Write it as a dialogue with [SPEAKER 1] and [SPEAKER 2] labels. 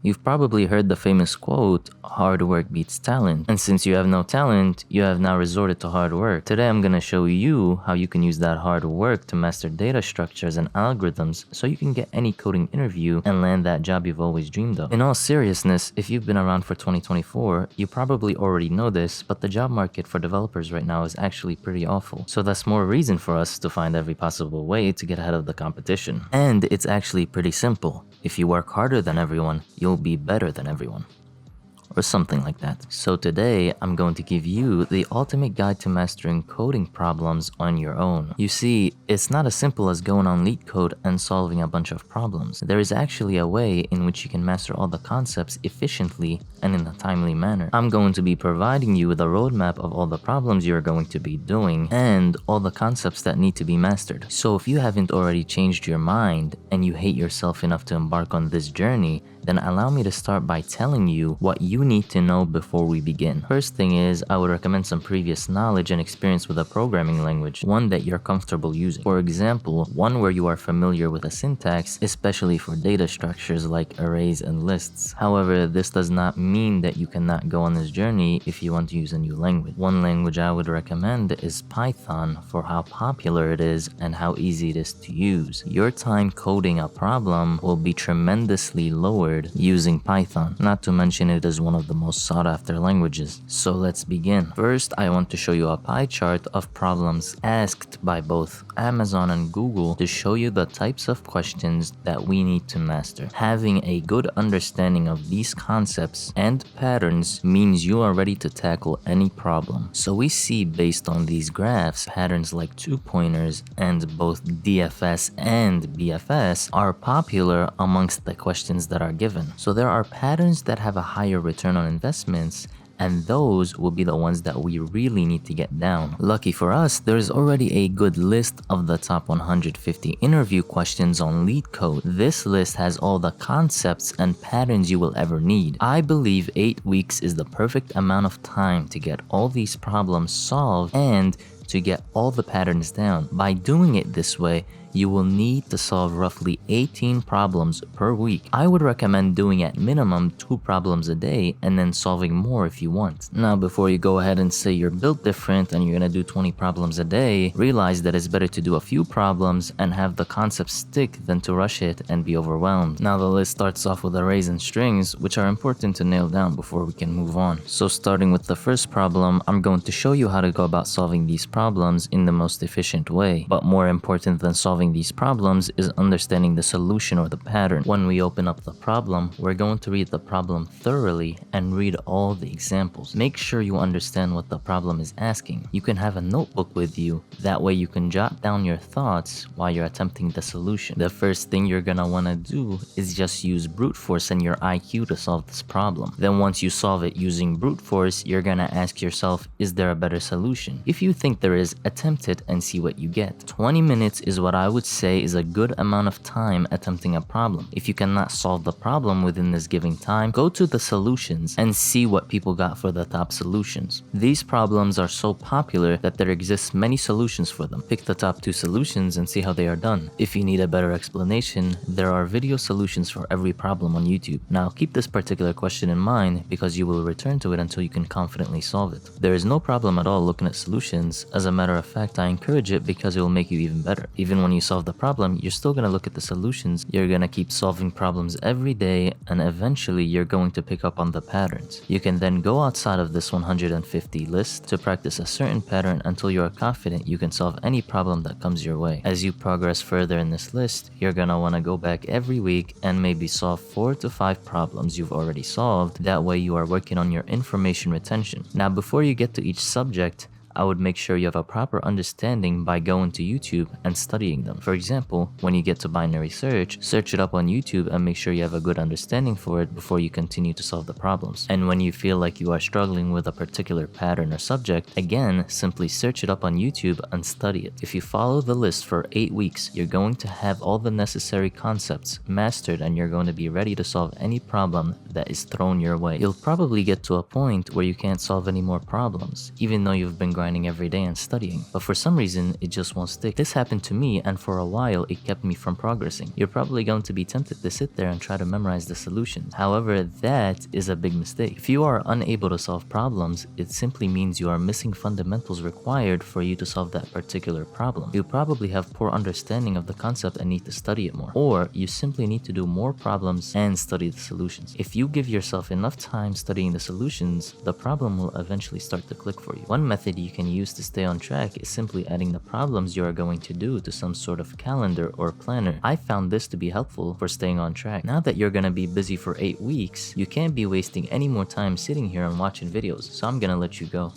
[SPEAKER 1] You've probably heard the famous quote, hard work beats talent. And since you have no talent, you have now resorted to hard work. Today I'm gonna show you how you can use that hard work to master data structures and algorithms so you can get any coding interview and land that job you've always dreamed of. In all seriousness, if you've been around for 2024, you probably already know this, but the job market for developers right now is actually pretty awful. So that's more reason for us to find every possible way to get ahead of the competition. And it's actually pretty simple. If you work harder than everyone, you'll be better than everyone. Or something like that. So today, I'm going to give you the ultimate guide to mastering coding problems on your own. You see, it's not as simple as going on Leetcode and solving a bunch of problems. There is actually a way in which you can master all the concepts efficiently and in a timely manner. I'm going to be providing you with a roadmap of all the problems you're going to be doing and all the concepts that need to be mastered. So if you haven't already changed your mind and you hate yourself enough to embark on this journey, then allow me to start by telling you what you need to know before we begin. First thing is, I would recommend some previous knowledge and experience with a programming language, one that you're comfortable using. For example, one where you are familiar with a syntax, especially for data structures like arrays and lists. However, this does not mean that you cannot go on this journey if you want to use a new language. One language I would recommend is Python for how popular it is and how easy it is to use. Your time coding a problem will be tremendously lowered using Python, not to mention it is one of the most sought after languages. So let's begin. First, I want to show you a pie chart of problems asked by both Amazon and Google to show you the types of questions that we need to master. Having a good understanding of these concepts and patterns means you are ready to tackle any problem. So we see based on these graphs, patterns like 2-pointers and both DFS and BFS are popular amongst the questions that are given. So there are patterns that have a higher return on investments, and those will be the ones that we really need to get down. Lucky for us, there's already a good list of the top 150 interview questions on Leetcode. This list has all the concepts and patterns you will ever need. I believe 8 weeks is the perfect amount of time to get all these problems solved and to get all the patterns down. By doing it this way, you will need to solve roughly 18 problems per week. I would recommend doing at minimum 2 problems a day and then solving more if you want. Now, before you go ahead and say you're built different and you're gonna do 20 problems a day, realize that it's better to do a few problems and have the concept stick than to rush it and be overwhelmed. Now, the list starts off with arrays and strings, which are important to nail down before we can move on. So starting with the first problem, I'm going to show you how to go about solving these problems in the most efficient way. But more important than solving these problems is understanding the solution or the pattern. When we open up the problem, we're going to read the problem thoroughly and read all the examples. Make sure you understand what the problem is asking. You can have a notebook with you, that way you can jot down your thoughts while you're attempting the solution. The first thing you're gonna wanna do is just use brute force and your IQ to solve this problem. Then once you solve it using brute force, you're gonna ask yourself, is there a better solution? If you think there is, attempt it and see what you get. 20 minutes is what I would say is a good amount of time attempting a problem. If you cannot solve the problem within this given time, go to the solutions and see what people got for the top solutions. These problems are so popular that there exists many solutions for them. Pick the top 2 solutions and see how they are done. If you need a better explanation, there are video solutions for every problem on YouTube. Now keep this particular question in mind because you will return to it until you can confidently solve it. There is no problem at all looking at solutions. As a matter of fact, I encourage it because it will make you even better. Even when you solve the problem, you're still gonna look at the solutions. You're gonna keep solving problems every day, and eventually you're going to pick up on the patterns. You can then go outside of this 150 list to practice a certain pattern until you are confident you can solve any problem that comes your way. As you progress further in this list, you're gonna wanna go back every week and maybe solve 4 to 5 problems you've already solved. That way you are working on your information retention. Now, before you get to each subject, I would make sure you have a proper understanding by going to YouTube and studying them. For example, when you get to binary search, search it up on YouTube and make sure you have a good understanding for it before you continue to solve the problems. And when you feel like you are struggling with a particular pattern or subject, again, simply search it up on YouTube and study it. If you follow the list for 8 weeks, you're going to have all the necessary concepts mastered and you're going to be ready to solve any problem that is thrown your way. You'll probably get to a point where you can't solve any more problems, even though you've been grinding every day and studying. But for some reason, it just won't stick. This happened to me, and for a while, it kept me from progressing. You're probably going to be tempted to sit there and try to memorize the solutions. However, that is a big mistake. If you are unable to solve problems, it simply means you are missing fundamentals required for you to solve that particular problem. You probably have poor understanding of the concept and need to study it more. Or you simply need to do more problems and study the solutions. If you give yourself enough time studying the solutions, the problem will eventually start to click for you. One method you can use to stay on track is simply adding the problems you are going to do to some sort of calendar or planner. I found this to be helpful for staying on track. Now that you're gonna be busy for 8 weeks, you can't be wasting any more time sitting here and watching videos, so I'm gonna let you go.